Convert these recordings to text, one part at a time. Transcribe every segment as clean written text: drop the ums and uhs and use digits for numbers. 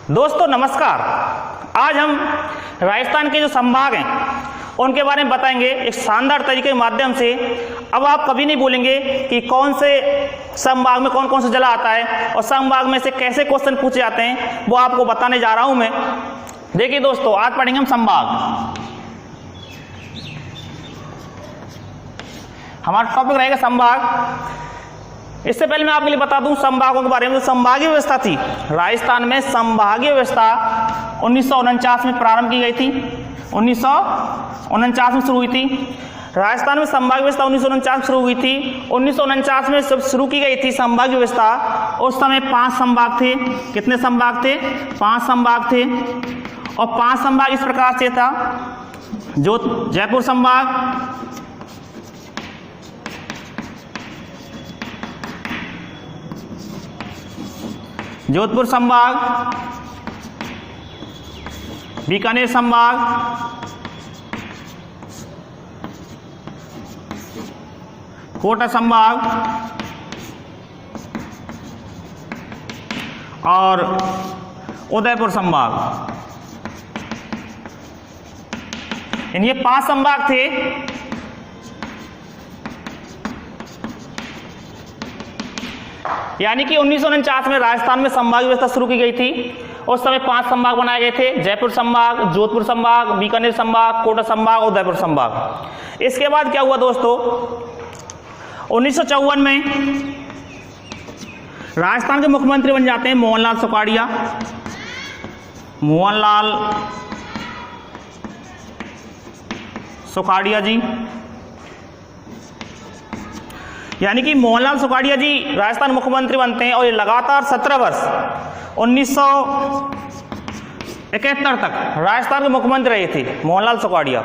दोस्तों नमस्कार। आज हम राजस्थान के जो संभाग हैं उनके बारे में बताएंगे एक शानदार तरीके के माध्यम से। अब आप कभी नहीं बोलेंगे कि कौन से संभाग में कौन कौन सा जिला आता है और संभाग में से कैसे क्वेश्चन पूछे जाते हैं, वो आपको बताने जा रहा हूं मैं। देखिए दोस्तों, आज पढ़ेंगे हम संभाग। हमारा टॉपिक रहेगा संभाग। इससे पहले मैं आपके लिए बता दूं संभागों के बारे में। जो संभागीय व्यवस्था थी राजस्थान में, संभागीय व्यवस्था 1949 में प्रारंभ की गई थी। 1949 में शुरू हुई थी। राजस्थान में संभागीय व्यवस्था 1949 में शुरू हुई थी। 1949 में जब शुरू की गई थी संभागीय व्यवस्था, उस समय 5 संभाग थे। कितने संभाग थे? 5 संभाग थे। और 5 संभाग इस प्रकार से था। जो जयपुर संभाग, जोधपुर संभाग, बीकानेर संभाग, कोटा संभाग और उदयपुर संभाग। ये 5 संभाग थे। यानी कि 1949 में राजस्थान में संभागीय व्यवस्था शुरू की गई थी। उस समय 5 संभाग बनाए गए थे। जयपुर संभाग, जोधपुर संभाग, बीकानेर संभाग, कोटा संभाग और उदयपुर संभाग। इसके बाद क्या हुआ दोस्तों, 1954 में राजस्थान के मुख्यमंत्री बन जाते हैं मोहनलाल सुखाड़िया। मोहनलाल सुखाड़िया जी, यानी कि मोहनलाल सुखाड़िया जी राजस्थान मुख्यमंत्री बनते हैं और ये लगातार 17 वर्ष 1971 तक राजस्थान के मुख्यमंत्री रहे थे मोहनलाल सुखाड़िया।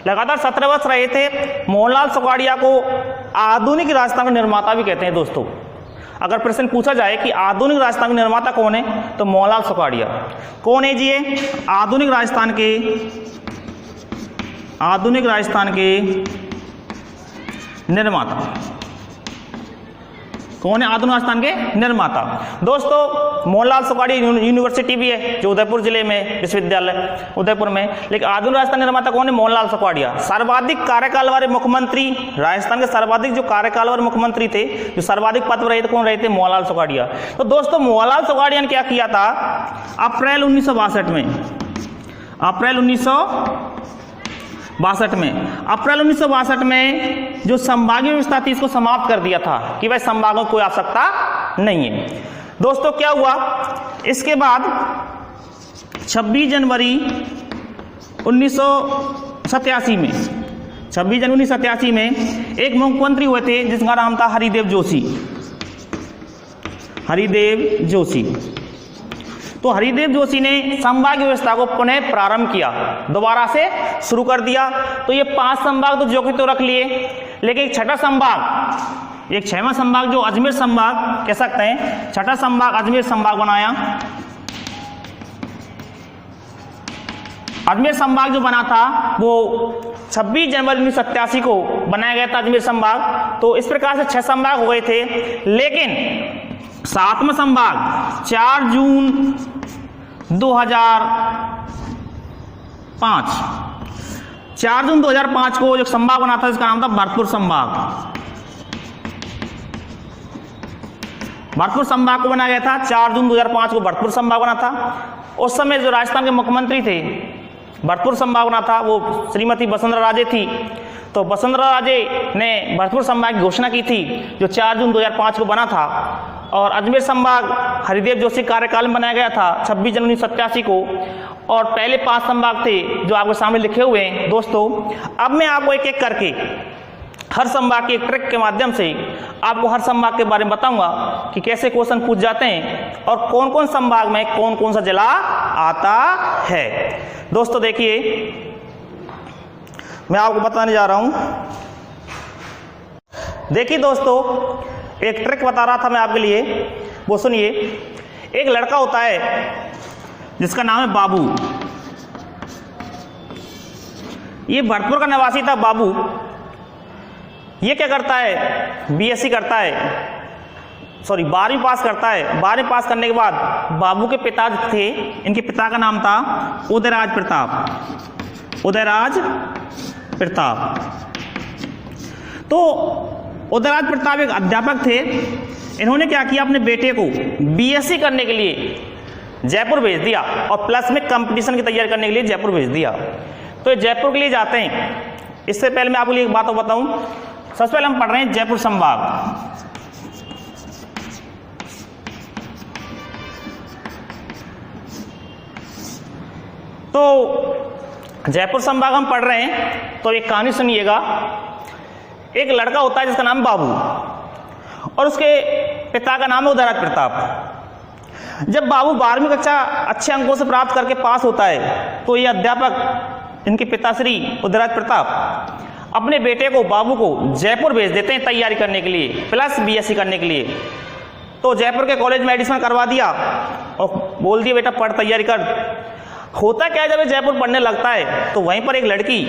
लगातार 17 वर्ष रहे थे। मोहनलाल सुखाड़िया को आधुनिक राजस्थान का निर्माता भी कहते हैं दोस्तों। अगर प्रश्न पूछा जाए कि आधुनिक राजस्थान के निर्माता कौन है, तो मोहनलाल सुखाड़िया। कौन है जी ये? आधुनिक राजस्थान के निर्माता। कौन है आधुनिक राजस्थान के निर्माता? दोस्तों मोहनलाल सुखाड़िया यूनिवर्सिटी भी है जो उदयपुर जिले में, विश्वविद्यालय उदयपुर में। लेकिन आधुनिक राजस्थान निर्माता कौन है? मोहनलाल सुखाड़िया। सर्वाधिक कार्यकाल वाले मुख्यमंत्री, राजस्थान के सर्वाधिक जो कार्यकाल वाले मुख्यमंत्री थे, जो सर्वाधिक पद पर रहे थे, कौन रहे थे? मोहनलाल सुखाड़िया। तो दोस्तों मोहनलाल सुखाड़िया ने क्या किया था? अप्रैल 1962 में, अप्रैल 1962 में जो संभागीय व्यवस्था थी इसको समाप्त कर दिया था कि भाई संभागों को कोई आवश्यकता नहीं है। दोस्तों क्या हुआ इसके बाद? 26 जनवरी 1987 में, 26 जनवरी 1987 में एक मुख्यमंत्री हुए थे जिसका नाम था हरिदेव जोशी। हरिदेव जोशी। तो हरिदेव जोशी ने संभागीय व्यवस्था को पुनः प्रारंभ किया, दोबारा से शुरू कर दिया। तो ये 5 संभाग तो जो कि तो रख लिए, लेकिन एक छठा संभाग, एक 6वां संभाग जो अजमेर संभाग कह सकते हैं, छठा संभाग अजमेर संभाग बनाया। अजमेर संभाग जो बना था वो 26 जनवरी 1987 को बनाया गया था अजमेर संभाग। तो इस प्रकार से 6 संभाग हो गए थे। लेकिन 7वां संभाग 4 जून 2005, 4 जून 2005 को जो संभाग बना था इसका नाम था भरतपुर संभाग। भरतपुर संभाग को बनाया गया था 4 जून 2005 को भरतपुर संभाग बना था। उस समय जो राजस्थान के मुख्यमंत्री थे, भरतपुर संभाग बना था, वो श्रीमती वसुंधरा राजे थी। तो वसुंधरा राजे ने भरतपुर संभाग की घोषणा की थी जो 4 जून 2005 को बना था। और अजमेर संभाग हरिदेव जोशी कार्यकाल में बनाया गया था 26 जनवरी 1987 को। और पहले 5 संभाग थे जो आपके सामने लिखे हुए हैं दोस्तों। अब मैं आपको एक एक करके हर संभाग के एक ट्रिक के माध्यम से आपको हर संभाग के बारे में बताऊंगा कि कैसे क्वेश्चन पूछ जाते हैं और कौन कौन संभाग में कौन कौन सा जिला आता है। दोस्तों देखिए, मैं आपको बताने जा रहा हूं। देखिए दोस्तों, एक ट्रिक बता रहा था मैं आपके लिए, वो सुनिए। एक लड़का होता है जिसका नाम है बाबू। ये भरतपुर का निवासी था बाबू। ये क्या करता है? बीएससी करता है, सॉरी 12वीं पास करता है। 12वीं पास करने के बाद बाबू के पिता थे, इनके पिता का नाम था उदयराज प्रताप। उदयराज प्रताप। तो उदयराज प्रताप एक अध्यापक थे। इन्होंने क्या किया, अपने बेटे को बीएससी करने के लिए जयपुर भेज दिया और प्लस में कंपटीशन की तैयारी करने के लिए जयपुर भेज दिया। तो ये जयपुर के लिए जाते हैं। इससे पहले मैं आपको एक बात बताऊं, सबसे पहले हम पढ़ रहे हैं जयपुर संभाग। तो जयपुर संभाग हम पढ़ रहे हैं, तो एक कहानी सुनिएगा। एक लड़का होता है जिसका नाम बाबू और उसके पिता का नाम है उदयराज प्रताप। जब बाबू 12वीं कक्षा अच्छे अंकों से प्राप्त करके पास होता है तो ये अध्यापक, इनके पिताश्री उदयराज प्रताप, अपने बेटे को, बाबू को जयपुर भेज देते हैं तैयारी करने के लिए, प्लस बीएससी करने के लिए। तो जयपुर के कॉलेज में एडमिशन करवा दिया और बोल दिया बेटा पढ़, तैयारी कर। होता क्या है, जब ये जयपुर पढ़ने लगता है तो वहीं पर एक लड़की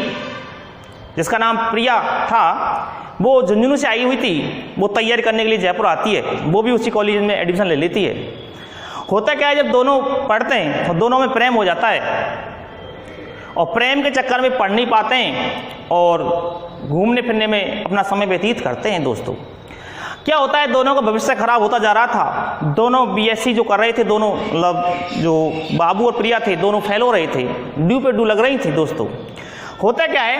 जिसका नाम प्रिया था, वो झुंझुनू से आई हुई थी, वो तैयारी करने के लिए जयपुर आती है। वो भी उसी कॉलेज में एडमिशन ले लेती है। होता क्या है, जब दोनों पढ़ते हैं तो दोनों में प्रेम हो जाता है और प्रेम के चक्कर में पढ़ नहीं पाते हैं और घूमने फिरने में अपना समय व्यतीत करते हैं। दोस्तों क्या होता है, दोनों का भविष्य खराब होता जा रहा था। दोनों बीएससी जो कर रहे थे, दोनों मतलब जो बाबू और प्रिया थे, दोनों फेल हो रहे थे, ड्यू पे ड्यू लग रही थी। दोस्तों होता क्या है,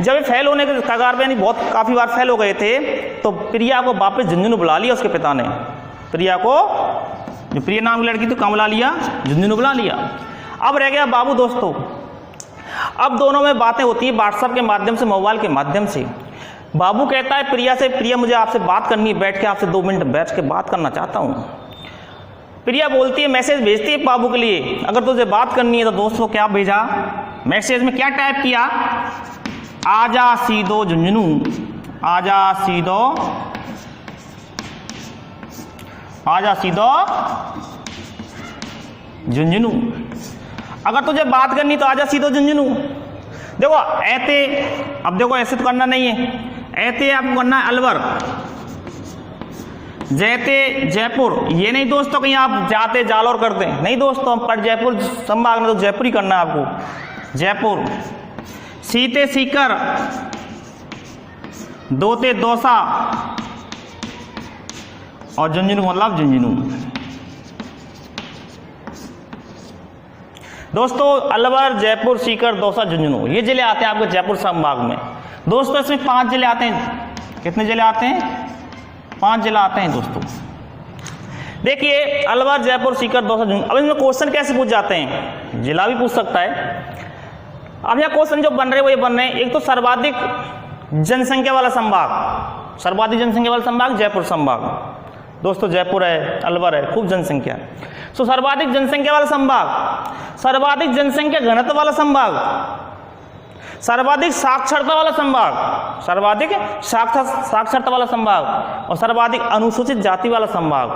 जब फेल होने के कगार पे, यानी बहुत काफ़ी बार फेल हो गए थे, तो प्रिया को वापस झुंझुनू बुला लिया उसके पिता ने। प्रिया को, जो प्रिया नाम की लड़की थी, कहाँ बुला लिया, झुंझुनू बुला लिया। अब रह गया बाबू। दोस्तों अब दोनों में बातें होती है व्हाट्सएप के माध्यम से, मोबाइल के माध्यम से। बाबू कहता है प्रिया से, प्रिया मुझे आपसे बात करनी है, बैठ के आपसे 2 मिनट बैठ के बात करना चाहता हूँ। प्रिया बोलती है, मैसेज भेजती है बाबू के लिए, अगर तुझे बात करनी है तो। दोस्तों क्या भेजा मैसेज में, क्या टाइप किया, आजा सीधो झुंझुनू, आजा सीधो, आजा सीधो झुंझुनू, अगर तुझे बात करनी तो आजा सीधो झुंझुनू। देखो ऐते, अब देखो ऐसे तो करना नहीं है, ऐते आपको करना है अलवर, जैते जयपुर। ये नहीं दोस्तों कहीं आप जाते जालौर करते हैं, नहीं दोस्तों, हम पर जयपुर संभाग में तो जयपुर ही करना है आपको। जयपुर, सीते सीकर, दोते दौसा और झुंझुनू मतलब झुंझुनू। दोस्तों अलवर, जयपुर, सीकर, दौसा, झुंझुनू, ये जिले आते हैं आपके जयपुर संभाग में। दोस्तों इसमें 5 जिले आते हैं। कितने जिले आते हैं? 5 जिला आते हैं। दोस्तों देखिए अलवर, जयपुर, सीकर, दौसा, झुंझुनू। अब इनमें क्वेश्चन कैसे पूछ जाते हैं, जिला भी पूछ सकता है। अब यहाँ क्वेश्चन जो बन रहे वो ये बन रहे हैं, एक तो सर्वाधिक जनसंख्या वाला संभाग, सर्वाधिक जनसंख्या वाला संभाग जयपुर संभाग। दोस्तों जयपुर है, अलवर है, खूब जनसंख्या है। तो सर्वाधिक जनसंख्या वाला संभाग, सर्वाधिक जनसंख्या घनत्व वाला संभाग, सर्वाधिक साक्षरता वाला संभाग, सर्वाधिक साक्षरता वाला संभाग और सर्वाधिक अनुसूचित जाति वाला संभाग।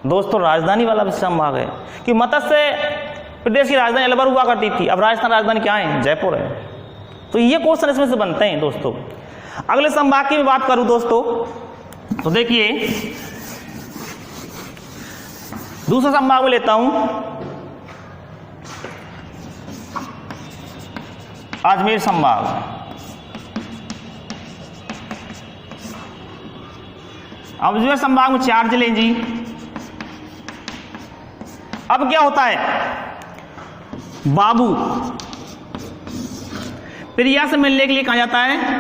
दोस्तों राजधानी वाला भी संभाग है कि मत्स्य प्रदेश की राजधानी अलवर हुआ करती थी, अब राजस्थान राजधानी क्या है, जयपुर है। तो ये क्वेश्चन इसमें से बनते हैं। दोस्तों अगले संभाग की मैं बात करूं दोस्तों, तो देखिए दूसरा संभाग में लेता हूं अजमेर संभाग। अजमेर संभाग में 4 जिले जी। अब क्या होता है, बाबू प्रिया से मिलने के लिए कहाँ जाता है,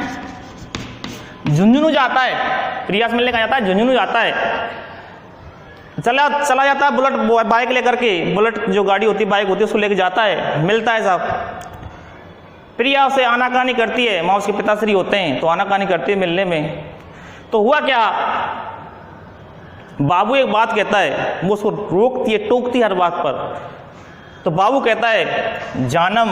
झुंझुनू जाता है। प्रिया से मिलने कहाँ जाता है, झुंझुनू जाता है। चला जाता है बुलेट बाइक लेकर के, बुलेट जो गाड़ी होती है, बाइक होती है, उसको लेकर जाता है, मिलता है साहब। प्रिया उसे आनाकानी करती है, वहाँ उसके पिताश्री होते हैं तो आनाकानी करती है मिलने में। तो हुआ क्या, बाबू एक बात कहता है, वो उसको रोकती है, टोकती है हर बात पर। तो बाबू कहता है जानम।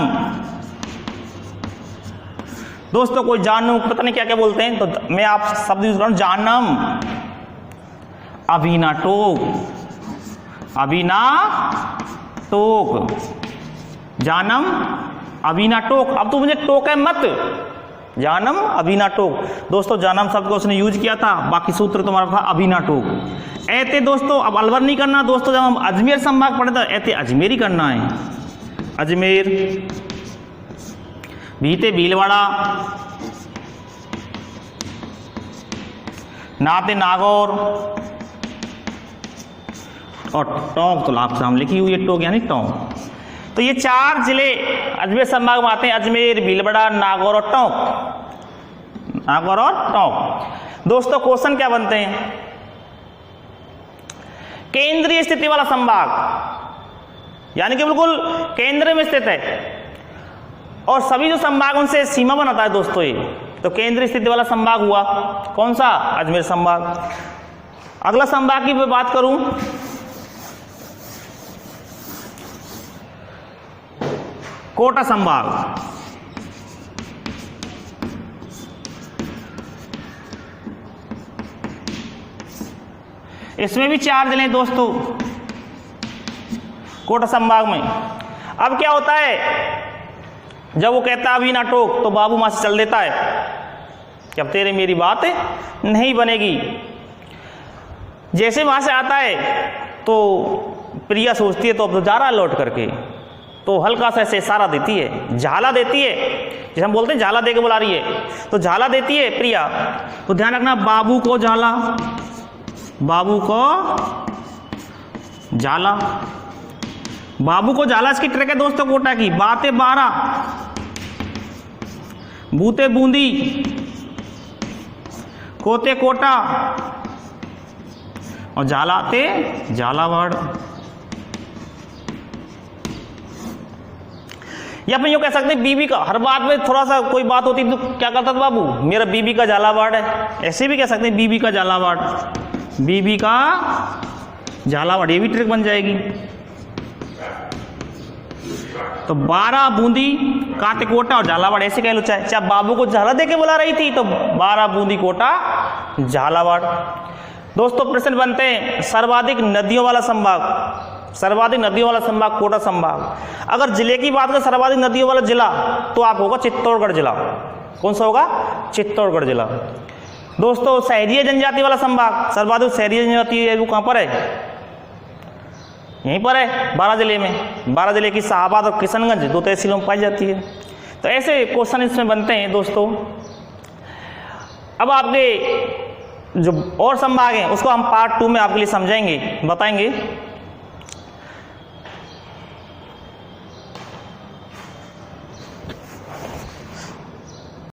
दोस्तों कोई जानू पता नहीं क्या क्या बोलते हैं, तो मैं आप शब्द यूज कर रहा हूं, जानम, अभी ना टोक, अभी ना टोक, जानम अभी ना टोक। अब तो मुझे टोके मत, जानम अभी ना टोक। दोस्तों जानम शब्द को उसने यूज किया था, बाकी सूत्र तुम्हारा था अभी ना टोक। ऐते दोस्तों, अब अलवर नहीं करना दोस्तों, जब हम अजमेर संभाग पढ़े तो ऐते अजमेर ही करना है। अजमेर, भीते भीलवाड़ा, नाते नागौर और टोंक, तो आप सामने लिखी हुई है टोंक यानी टोंक। तो ये 4 जिले अजमेर संभाग में आते हैं, अजमेर, भीलवाड़ा, नागौर और टोंक। नागौर और टोंक। दोस्तों क्वेश्चन क्या बनते हैं? केंद्रीय स्थिति वाला संभाग यानी कि बिल्कुल केंद्र में स्थित है और सभी जो संभाग उनसे सीमा बनाता है दोस्तों, ये तो केंद्रीय स्थिति वाला संभाग हुआ कौन सा? अजमेर संभाग। अगला संभाग की मैं बात करूं, कोटा संभाग। इसमें भी 4 जिले दोस्तों कोटा संभाग में। अब क्या होता है, जब वो कहता अभी ना टोक तो बाबू वहां से चल देता है कि अब तेरे मेरी बात नहीं बनेगी। जैसे वहां से आता है तो प्रिया सोचती है तो अब तो जा रहा लौट करके, तो हल्का सा ऐसे इशारा देती है, झाला देती है, जैसे हम बोलते हैं झाला दे के बुला रही है, तो झाला देती है प्रिया। तो ध्यान रखना, बाबू को झाला, बाबू को झाला, बाबू को झाला। इसकी ट्रिक है दोस्तों कोटा की। बाते 12, बूते बूंदी, कोते कोटा और झालाते झालावाड़। या फिर यूं कह सकते हैं बीबी का, हर बात में थोड़ा सा कोई बात होती तो क्या करता था बाबू, मेरा बीबी का झालावाड़ है, ऐसे भी कह सकते हैं बीबी का झालावाड़, बीबी का झालावाड़, ये भी ट्रिक बन जाएगी। तो 12 बूंदी, काते कोटा और झालावाड़ ऐसे कह लो, चाहे बाबू को झाला दे के बुला रही थी तो 12 बूंदी कोटा झालावाड़। दोस्तों प्रश्न बनते हैं, सर्वाधिक नदियों वाला संभाग, सर्वाधिक नदियों वाला संभाग कोटा संभाग। अगर जिले की बात करें सर्वाधिक नदियों वाला जिला तो आप होगा चित्तौड़गढ़ जिला। कौन सा होगा? चित्तौड़गढ़ जिला। दोस्तों सहरिया जनजाति वाला संभाग, सर्वाधिक सहरिया जनजाति है वो कहां पर है? यहीं पर है 12 जिले में। 12 जिले की शाहबाद और किशनगंज 2 तहसीलों में पाई जाती है। तो ऐसे क्वेश्चन इसमें बनते हैं दोस्तों। अब आपके जो और संभाग हैं उसको हम पार्ट 2 में आपके लिए समझाएंगे, बताएंगे।